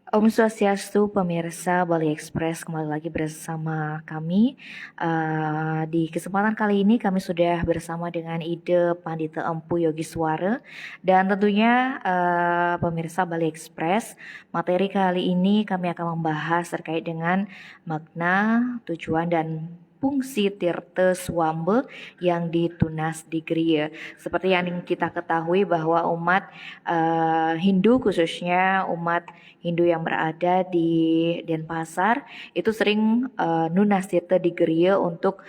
Om Swastiastu, pemirsa Bali Express, kembali lagi bersama kami. Di kesempatan kali ini kami sudah bersama dengan Ide Pandita Empu Yogiswara, dan tentunya pemirsa Bali Express, materi kali ini kami akan membahas terkait dengan makna, tujuan, dan fungsi Tirta Swamba yang ditunas di Griya. Seperti yang kita ketahui bahwa umat Hindu, khususnya umat Hindu yang berada di Denpasar, itu sering nunas tirta di Griya untuk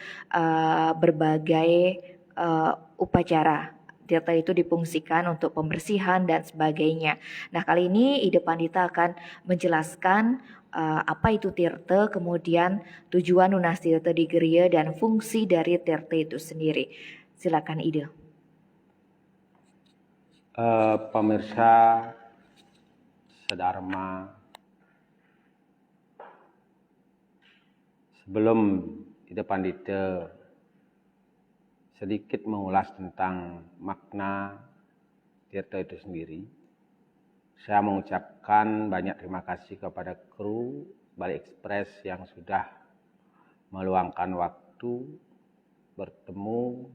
berbagai upacara. Tirta itu difungsikan untuk pembersihan dan sebagainya. Nah, kali ini Ide Pandita akan menjelaskan apa itu tirta, kemudian tujuan nunas tirta di Griya dan fungsi dari tirta itu sendiri. Silakan Ide. Pemirsa Sedharma, sebelum Ide Pandita sedikit mengulas tentang makna tirta itu sendiri, saya mengucapkan banyak terima kasih kepada kru Bali Express yang sudah meluangkan waktu bertemu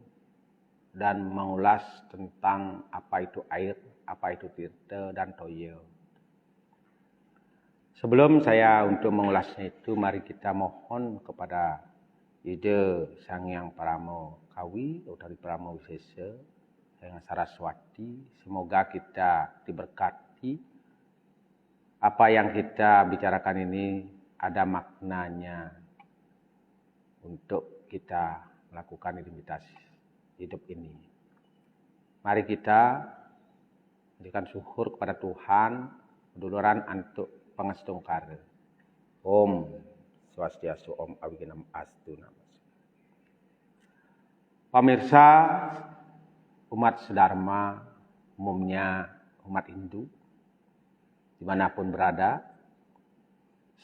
dan mengulas tentang apa itu air, apa itu tirta dan toya. Sebelum saya untuk mengulasnya itu, mari kita mohon kepada Ide Sang Hyang Paramo Kawi, Utari Paramo Wisesa, Hyang Saraswati, semoga kita diberkati. Apa yang kita bicarakan ini ada maknanya untuk kita melakukan identitas hidup ini. Mari kita berikan syukur kepada Tuhan, duluran untuk pengestungkar. Om Swastiastu, Om Awiginam Astu Namaste. Pemirsa umat Sedharma, umumnya umat Hindu, dimanapun berada,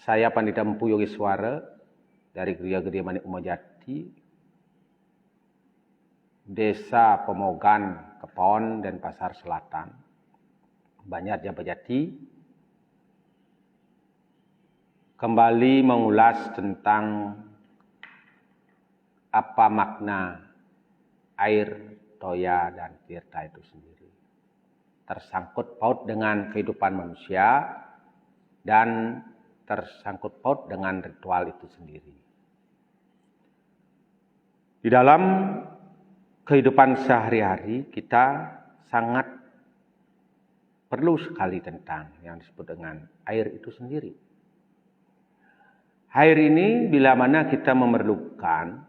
saya Pandita Empu Yogiswara dari Griya Gede Manik Umojati, Desa Pemogan, Kepon, Denpasar Selatan, Banjar Jambajati, kembali mengulas tentang apa makna air, toya, dan tirta itu sendiri. Tersangkut paut dengan kehidupan manusia dan tersangkut paut dengan ritual itu sendiri. Di dalam kehidupan sehari-hari kita sangat perlu sekali tentang yang disebut dengan air itu sendiri. Air ini bila mana kita memerlukan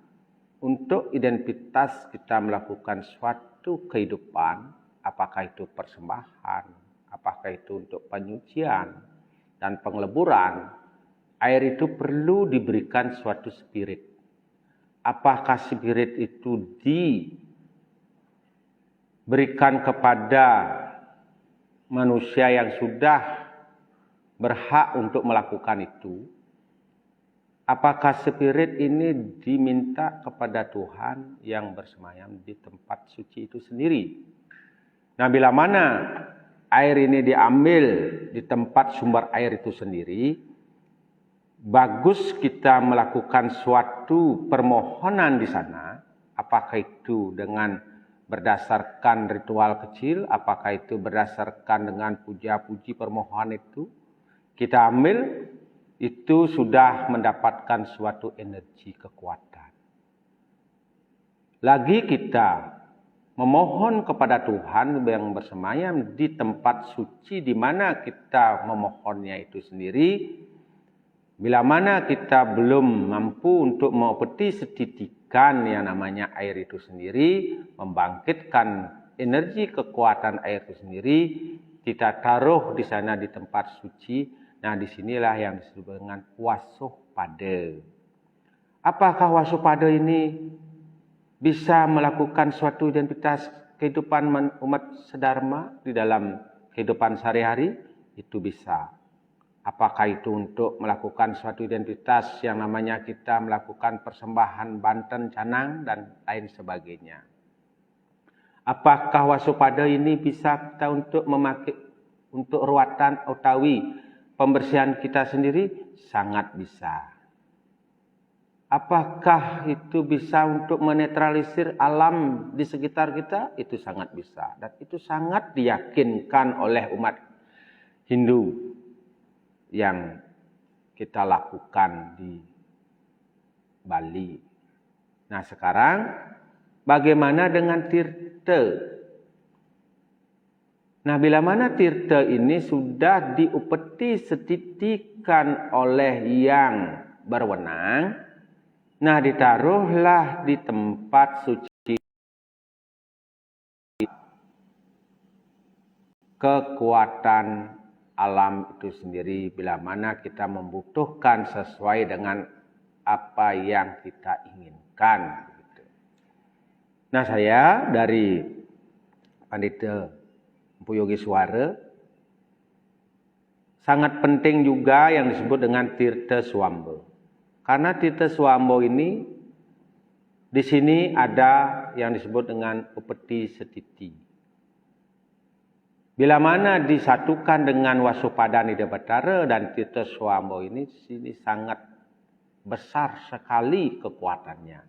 untuk identitas kita melakukan suatu kehidupan, apakah itu persembahan, apakah itu untuk penyucian dan pengeleburan, air itu perlu diberikan suatu spirit. Apakah spirit itu diberikan kepada manusia yang sudah berhak untuk melakukan itu? Apakah spirit ini diminta kepada Tuhan yang bersemayam di tempat suci itu sendiri? Nah, bila mana air ini diambil di tempat sumber air itu sendiri, bagus kita melakukan suatu permohonan di sana, apakah itu dengan berdasarkan ritual kecil, apakah itu berdasarkan dengan puja-puji permohonan itu, kita ambil, itu sudah mendapatkan suatu energi kekuatan. Lagi kita memohon kepada Tuhan yang bersemayam di tempat suci di mana kita memohonnya itu sendiri. Bila mana kita belum mampu untuk mengupeti setitikan yang namanya air itu sendiri, membangkitkan energi kekuatan air itu sendiri, kita taruh di sana di tempat suci. Nah, disinilah yang disebut dengan wasupada. Apakah wasupada ini bisa melakukan suatu identitas kehidupan umat Sedharma di dalam kehidupan sehari-hari? Itu bisa. Apakah itu untuk melakukan suatu identitas yang namanya kita melakukan persembahan Banten, Canang, dan lain sebagainya. Apakah wasupada ini bisa kita untuk memakai untuk ruatan utawi pembersihan kita sendiri? Sangat bisa. Apakah itu bisa untuk menetralisir alam di sekitar kita? Itu sangat bisa. Dan itu sangat diyakinkan oleh umat Hindu yang kita lakukan di Bali. Nah sekarang bagaimana dengan tirta? Nah bila mana tirta ini sudah diupeti setitikan oleh yang berwenang, nah ditaruhlah di tempat suci kekuatan alam itu sendiri bila mana kita membutuhkan sesuai dengan apa yang kita inginkan. Nah saya dari Pandita Empu Yogiswara sangat penting juga yang disebut dengan Tirta Swamba. Karena Tirta Swamba ini di sini ada yang disebut dengan upeti setiti. Bila mana disatukan dengan Wasupada Nida Batara dan Tirta Swamba ini sini sangat besar sekali kekuatannya.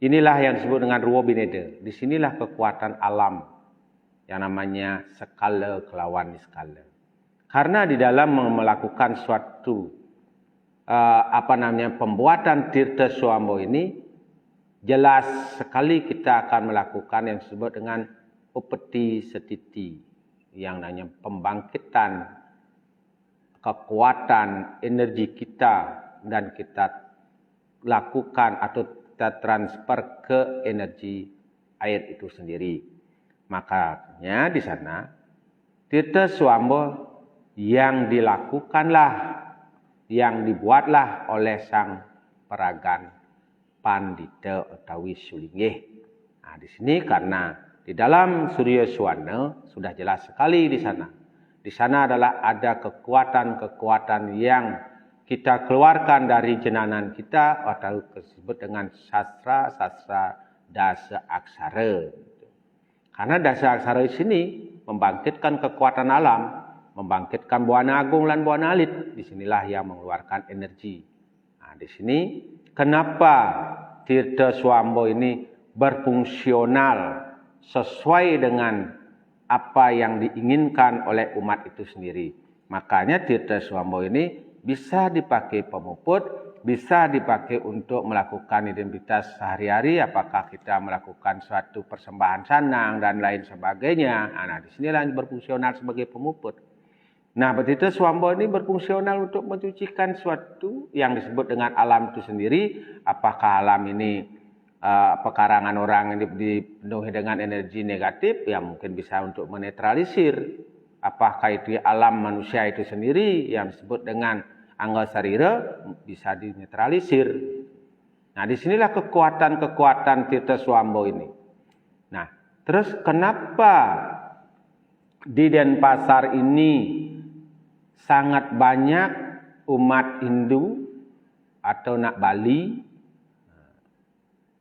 Inilah yang disebut dengan Ruwa Bineda. Di sinilah kekuatan alam yang namanya skala kelawan skala. Karena di dalam melakukan suatu pembuatan Tirta Swamba ini jelas sekali kita akan melakukan yang disebut dengan upeti setiti, yang namanya pembangkitan kekuatan energi kita dan kita lakukan atau kita transfer ke energi air itu sendiri. Makanya di sana Tirta Swamba yang dilakukanlah, yang dibuatlah oleh sang peragan Pandita utawi Sulinggih. Nah, di sini karena di dalam Surya Swana sudah jelas sekali di sana. Di sana adalah ada kekuatan-kekuatan yang kita keluarkan dari jenanan kita atau disebut dengan sastra dasa aksara. Karena dasa aksara di sini membangkitkan kekuatan alam, membangkitkan buana agung dan buana alit. Di sinilah yang mengeluarkan energi. Nah, di sini kenapa Tirta Swamba ini berfungsional sesuai dengan apa yang diinginkan oleh umat itu sendiri. Makanya Tirta Swamba ini bisa dipakai pemuput, bisa dipakai untuk melakukan identitas sehari-hari, apakah kita melakukan suatu persembahan sanang dan lain sebagainya. Nah, di sinilah berfungsional sebagai pemuput. Nah, Tirta Swamba ini berfungsional untuk mencucikan suatu yang disebut dengan alam itu sendiri. Apakah alam ini pekarangan orang yang dipenuhi dengan energi negatif, ya mungkin bisa untuk menetralisir. Apakah itu alam manusia itu sendiri yang disebut dengan angga sarira, bisa dinetralisir. Nah, disinilah kekuatan-kekuatan Tirta Swamba ini. Nah, terus kenapa di Denpasar ini sangat banyak umat Hindu atau nak Bali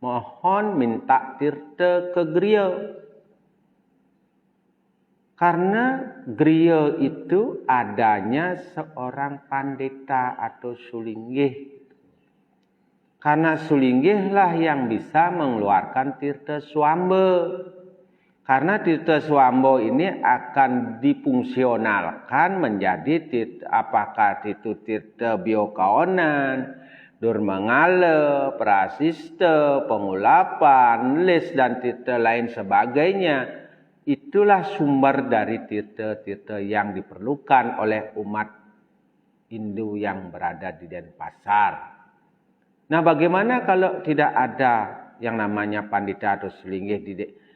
mohon minta tirta ke Griya? Karena Griya itu adanya seorang pandita atau Sulinggih. Karena Sulinggih lah yang bisa mengeluarkan Tirta Swamba. Karena Tirta Swamba ini akan difungsionalkan menjadi apakah itu Tirta Biokaonan, Durmangala, Prasista, Pengulapan, Les dan Tirta lain sebagainya. Itulah sumber dari tirta-tirta yang diperlukan oleh umat Hindu yang berada di Denpasar. Nah, bagaimana kalau tidak ada yang namanya pandita atau Sulinggih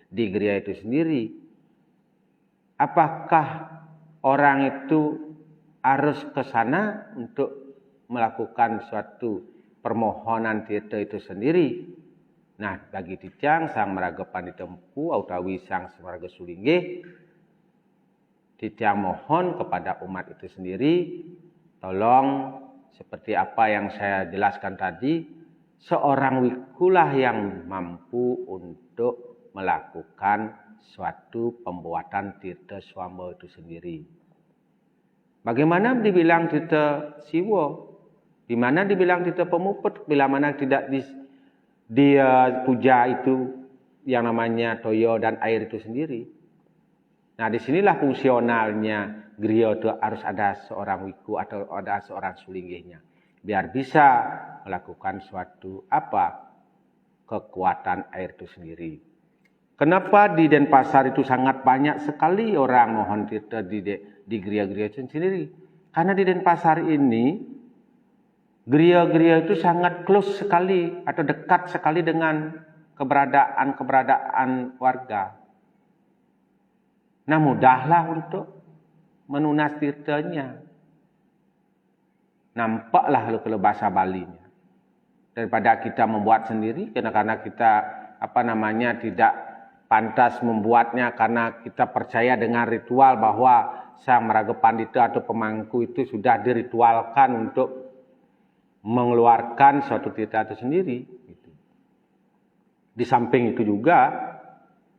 di Griya itu sendiri? Apakah orang itu harus ke sana untuk melakukan suatu permohonan tirta itu sendiri? Nah, bagi Tijang Sang Maraga Pandita Empu utawi Sang Maraga Sulinggih, Tijang mohon kepada umat itu sendiri, tolong seperti apa yang saya jelaskan tadi, seorang wikulah yang mampu untuk melakukan suatu pembuatan Tirta Swamba itu sendiri. Bagaimana dibilang kita siwa? Di mana dibilang kita pemuput? Bila mana tidak dia puja itu yang namanya toyo dan air itu sendiri. Nah, disinilah fungsionalnya griya itu harus ada seorang wiku atau ada seorang sulinggihnya. Biar bisa melakukan suatu kekuatan air itu sendiri. Kenapa di Denpasar itu sangat banyak sekali orang mohon tirta di griya-griya itu sendiri? Karena di Denpasar ini griya-griya itu sangat close sekali atau dekat sekali dengan keberadaan warga. Nah, mudahlah untuk menunas tirtanya. Nampaklah kalau bahasa Balinya. Daripada kita membuat sendiri, karena kita tidak pantas membuatnya karena kita percaya dengan ritual bahwa sang meraga pandita atau pemangku itu sudah diritualkan untuk mengeluarkan suatu tirta itu sendiri. Di samping itu juga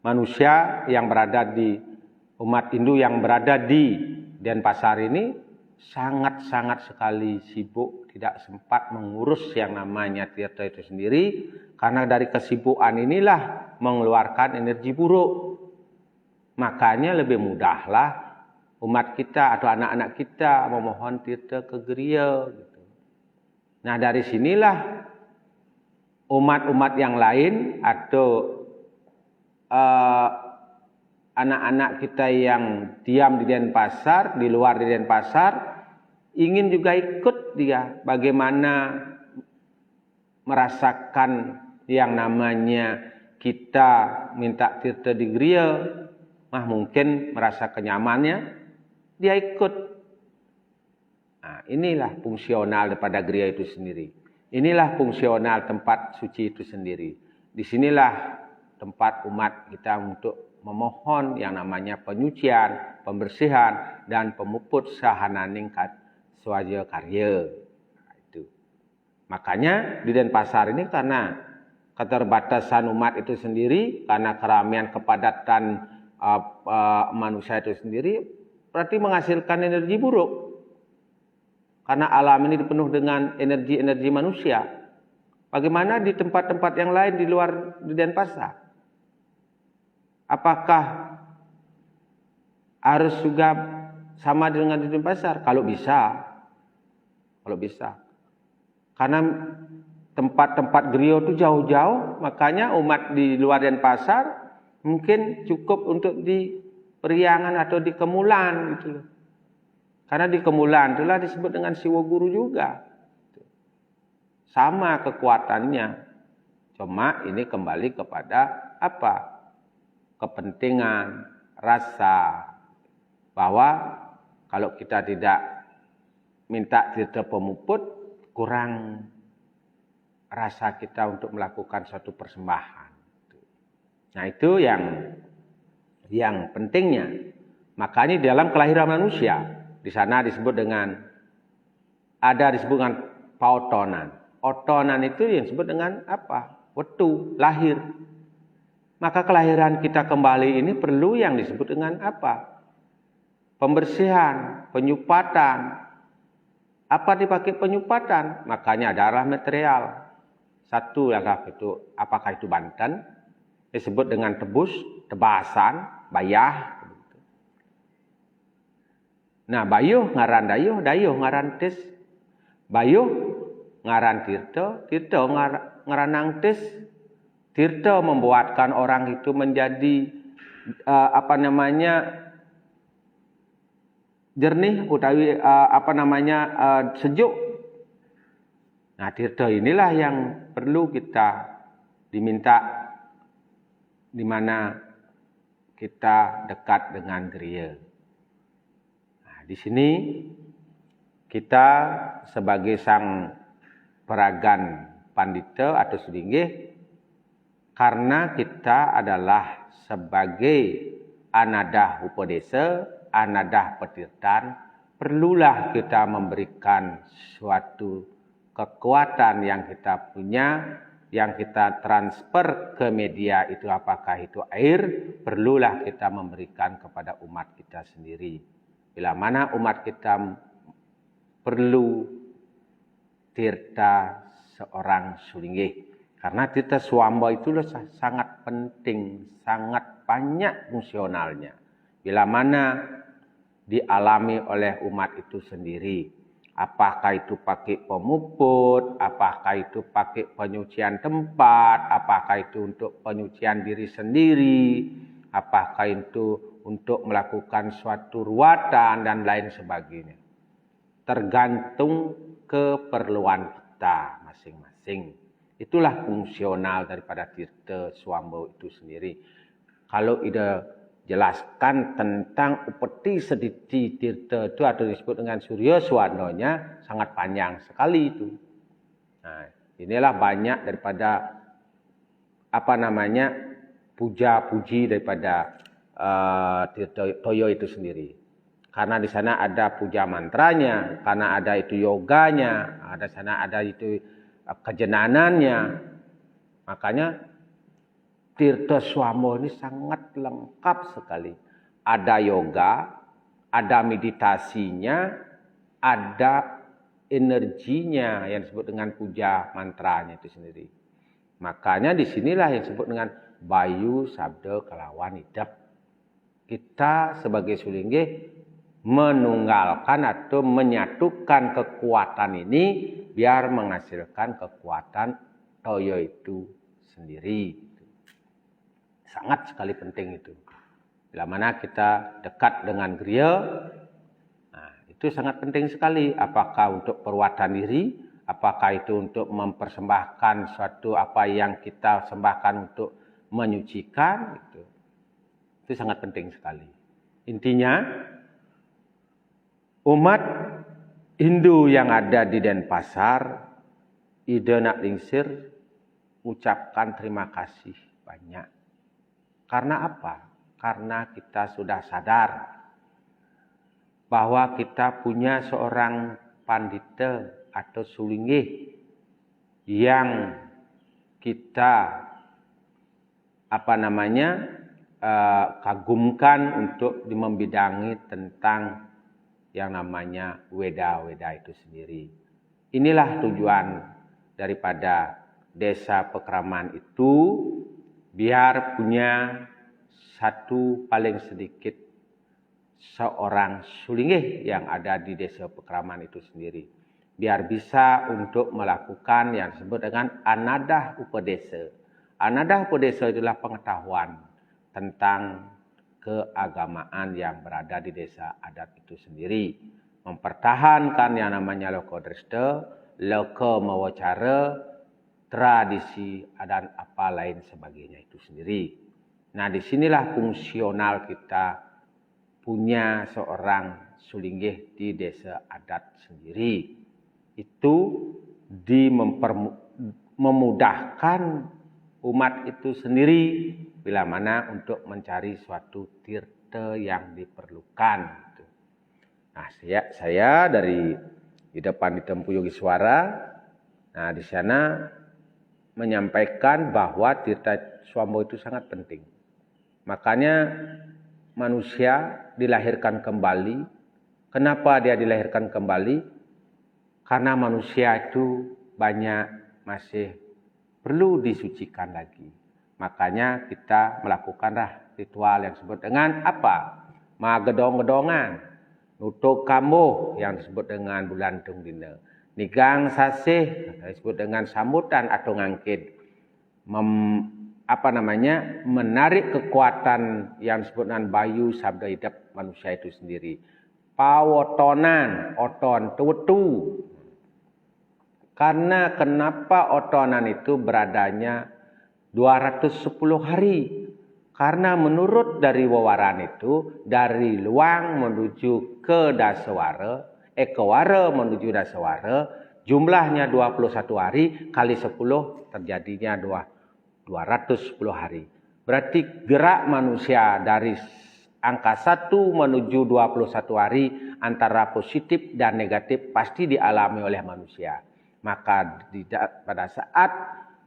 manusia yang berada di umat Hindu yang berada di Denpasar ini sangat-sangat sekali sibuk, tidak sempat mengurus yang namanya tirta itu sendiri, karena dari kesibukan inilah mengeluarkan energi buruk. Makanya lebih mudahlah umat kita atau anak-anak kita memohon tirta ke griya. Nah, dari sinilah umat-umat yang lain atau anak-anak kita yang diam di Denpasar, di luar di Denpasar, ingin juga ikut dia bagaimana merasakan yang namanya kita minta tirta di griya, mungkin merasa kenyamannya, dia ikut. Nah, inilah fungsional daripada griya itu sendiri. Inilah fungsional tempat suci itu sendiri. Disinilah tempat umat kita untuk memohon yang namanya penyucian, pembersihan, dan pemuput sahananing swaja karya. Itu. Makanya di Denpasar ini karena keterbatasan umat itu sendiri, karena keramaian kepadatan manusia itu sendiri, berarti menghasilkan energi buruk. Karena alam ini dipenuh dengan energi-energi manusia. Bagaimana di tempat-tempat yang lain di luar di Denpasar? Apakah harus juga sama dengan di Denpasar? Kalau bisa. Karena tempat-tempat griya itu jauh-jauh, makanya umat di luar Denpasar mungkin cukup untuk di Periangan atau di Kemulan gitu. Karena di Kemulan itulah disebut dengan Siwa Guru juga. Sama kekuatannya. Cuma ini kembali kepada kepentingan, rasa, bahwa kalau kita tidak minta tirta pemuput, kurang rasa kita untuk melakukan suatu persembahan. Nah, itu yang pentingnya. Makanya dalam kelahiran manusia, di sana disebut dengan paotonan. Otonan itu yang disebut dengan wetu, lahir. Maka kelahiran kita kembali ini perlu yang disebut dengan pembersihan, penyupatan. Apa dipakai penyupatan? Makanya darah material. Satu itu, apakah itu Banten? Disebut dengan tebus, tebasan, bayah. Nah, bayuh ngaran dayuh, dayuh ngaran tis. Bayuh ngaran tirta, tirta ngaranang tis. Tirta membuatkan orang itu menjadi jernih utawi sejuk. Nah, tirta inilah yang perlu kita diminta di mana kita dekat dengan griya. Nah, di sini kita sebagai sang peragan pandita atau sulinggih, karena kita adalah sebagai anadah upadesa, anadah petirtan, perlulah kita memberikan suatu kekuatan yang kita punya, yang kita transfer ke media itu, apakah itu air, perlulah kita memberikan kepada umat kita sendiri. Bila mana umat kita perlu tirta seorang sulinggih. Karena tirta swamba itu sangat penting, sangat banyak fungsionalnya. Bila mana dialami oleh umat itu sendiri. Apakah itu pakai pemuput, apakah itu pakai penyucian tempat, apakah itu untuk penyucian diri sendiri, apakah itu untuk melakukan suatu ruatan dan lain sebagainya. Tergantung keperluan kita masing-masing. Itulah fungsional daripada tirta swamba itu sendiri. Kalau ida jelaskan tentang upeti sediti tirta itu atau disebut dengan Surya Swarnanya sangat panjang sekali itu. Nah, inilah banyak daripada puja-puji daripada tirta toyo itu sendiri. Karena di sana ada puja mantranya, karena ada itu yoganya, ada sana ada itu kejenanannya. Makanya tirta swamba ini sangat lengkap sekali. Ada yoga, ada meditasinya, ada energinya yang disebut dengan puja mantranya itu sendiri. Makanya disinilah yang disebut dengan bayu sabda kelawan idap. Kita sebagai sulinggih menunggalkan atau menyatukan kekuatan ini biar menghasilkan kekuatan toyo itu sendiri. Sangat sekali penting itu. Bila mana kita dekat dengan griya, nah, itu sangat penting sekali. Apakah untuk perwatan diri, apakah itu untuk mempersembahkan suatu apa yang kita sembahkan untuk menyucikan, itu sangat penting sekali. Intinya, umat Hindu yang ada di Denpasar, ide nak lingsir, ucapkan terima kasih banyak. Karena apa? Karena kita sudah sadar bahwa kita punya seorang pandita atau sulinggih yang kita kagumkan untuk membidangi tentang yang namanya weda-weda itu sendiri. Inilah tujuan daripada desa Pekraman itu, biar punya satu paling sedikit seorang sulinggih yang ada di desa Pekraman itu sendiri. Biar bisa untuk melakukan yang disebut dengan anadah upadesa. Anadah upadesa adalah pengetahuan tentang keagamaan yang berada di desa adat itu sendiri. Mempertahankan yang namanya lokodresta, lokomawacara, tradisi dan apa lain sebagainya itu sendiri. Nah, disinilah fungsional kita punya seorang sulinggih di desa adat sendiri. Itu memudahkan umat itu sendiri bila mana untuk mencari suatu tirta yang diperlukan. Nah, saya dari di depan di Tempu Yogiswara, nah di sana menyampaikan bahwa tirta swamba itu sangat penting. Makanya manusia dilahirkan kembali. Kenapa dia dilahirkan kembali? Karena manusia itu banyak masih perlu disucikan lagi. Makanya kita melakukanlah ritual yang disebut dengan apa? Magedong-gedongan, nutuk kambuh yang disebut dengan bulan tungdina. Nigang sasih disebut dengan sambutan atau ngangkit. Menarik kekuatan yang disebut dengan bayu sabda hidup manusia itu sendiri. Pawotonan, oton tutu. Karena kenapa otonan itu beradanya 210 hari? Karena menurut dari wawaran itu, dari luang menuju ke dasawara, kewara menuju dasawara, jumlahnya 21 hari, kali 10 terjadinya 210 hari. Berarti gerak manusia dari angka 1 menuju 21 hari antara positif dan negatif pasti dialami oleh manusia. Maka pada saat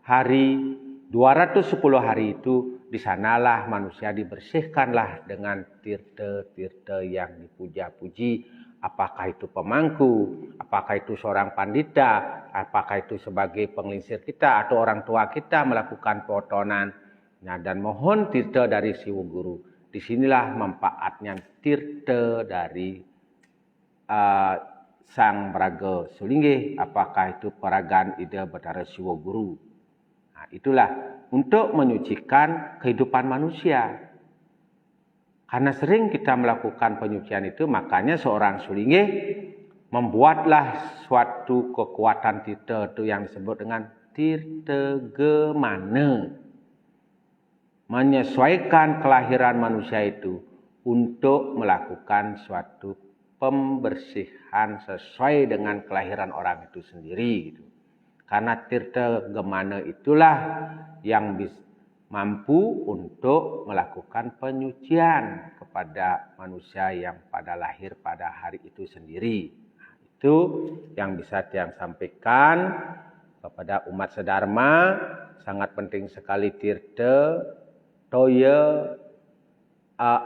hari 210 hari itu di sanalah manusia dibersihkanlah dengan tirta-tirta yang dipuja-puji. Apakah itu pemangku, apakah itu seorang pandita, apakah itu sebagai penglingsir kita atau orang tua kita melakukan potonan. Nah, dan mohon tirta dari Siwo Guru. Disinilah manfaatnya tirta dari Sang Braga Sulinggih, apakah itu peragaan Ida Bathara Siwo Guru. Nah, itulah untuk menyucikan kehidupan manusia. Karena sering kita melakukan penyucian itu, makanya seorang Sulinggih membuatlah suatu kekuatan tirta itu yang disebut dengan tirta gemana. Menyesuaikan kelahiran manusia itu untuk melakukan suatu pembersihan sesuai dengan kelahiran orang itu sendiri. Gitu. Karena tirta gemana itulah yang mampu untuk melakukan penyucian kepada manusia yang pada lahir pada hari itu sendiri. Nah, itu yang bisa Tiang sampaikan kepada umat sedharma. Sangat penting sekali tirta, toya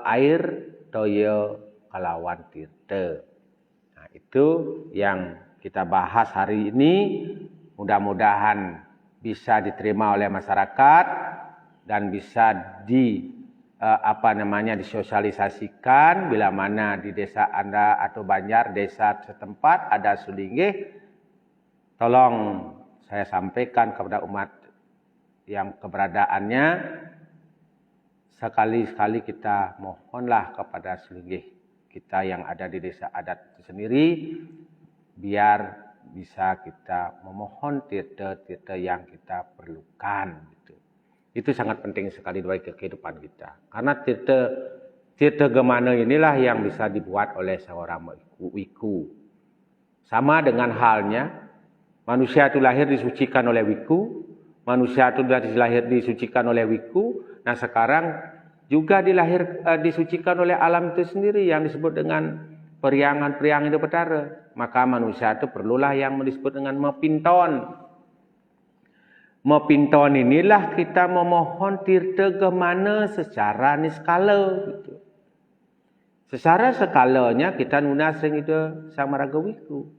air, toya kalawan tirta. Nah, itu yang kita bahas hari ini. Mudah-mudahan bisa diterima oleh masyarakat dan bisa disosialisasikan bila mana di desa Anda atau Banjar desa setempat ada Sulinggih. Tolong saya sampaikan kepada umat yang keberadaannya, sekali-sekali kita mohonlah kepada Sulinggih kita yang ada di desa adat itu sendiri, biar bisa kita memohon tirta-tirta yang kita perlukan. Gitu. Itu sangat penting sekali bagi kehidupan kita. Karena tirta gemana inilah yang bisa dibuat oleh seorang wiku. Sama dengan halnya, manusia itu lahir disucikan oleh wiku, manusia itu lahir disucikan oleh wiku. Nah, sekarang juga disucikan oleh alam itu sendiri yang disebut dengan periangan-periangan Ida Bathara. Maka manusia itu perlulah yang disebut dengan mepinton. Mepinton inilah kita memohon tirta gemana secara niskala. Gitu. Secara skalanya kita nunas sering itu Sang Maraga Wiku.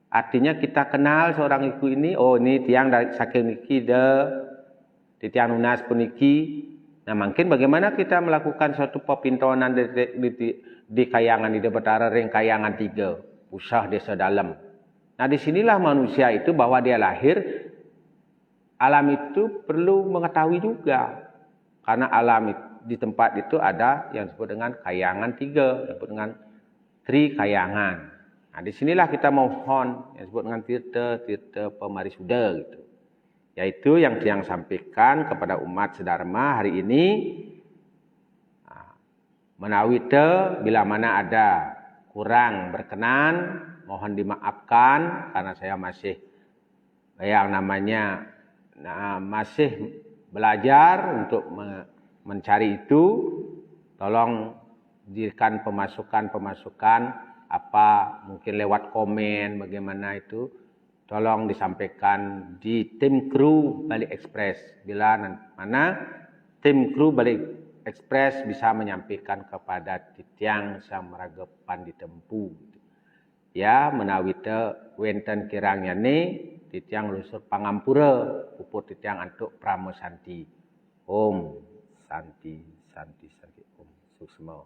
Artinya kita kenal seorang wiku ini, oh ini tiang dari saking niki di tiang nunas puniki. Nah, mungkin bagaimana kita melakukan suatu pepintonan di kayangan Ida Bathara ring kayangan 3. Usah desa dalam. Nah, disinilah manusia itu bahwa dia lahir, alam itu perlu mengetahui juga. Karena alam di tempat itu ada yang disebut dengan kayangan 3, yang disebut dengan tri kayangan. Nah, disinilah kita mohon yang disebut dengan tirta pemarisuda gitu. Yaitu yang Tiang sampaikan kepada umat sedharma hari ini. Menawi bila mana ada kurang berkenan, mohon dimaafkan karena saya masih yang namanya masih belajar untuk mencari itu. Tolong jadikan pemasukan apa mungkin lewat komen bagaimana itu. Tolong disampaikan di tim kru Bali Express. Bila mana tim kru Bali Express bisa menyampaikan kepada Titiang Sang Maraga Pandita Empu. Ya, menawi wenten kirangnya ni Titiang lusur pangampura puput Titiang antuk Pramo Santi. Om Santi Santi Santi Om Suksma.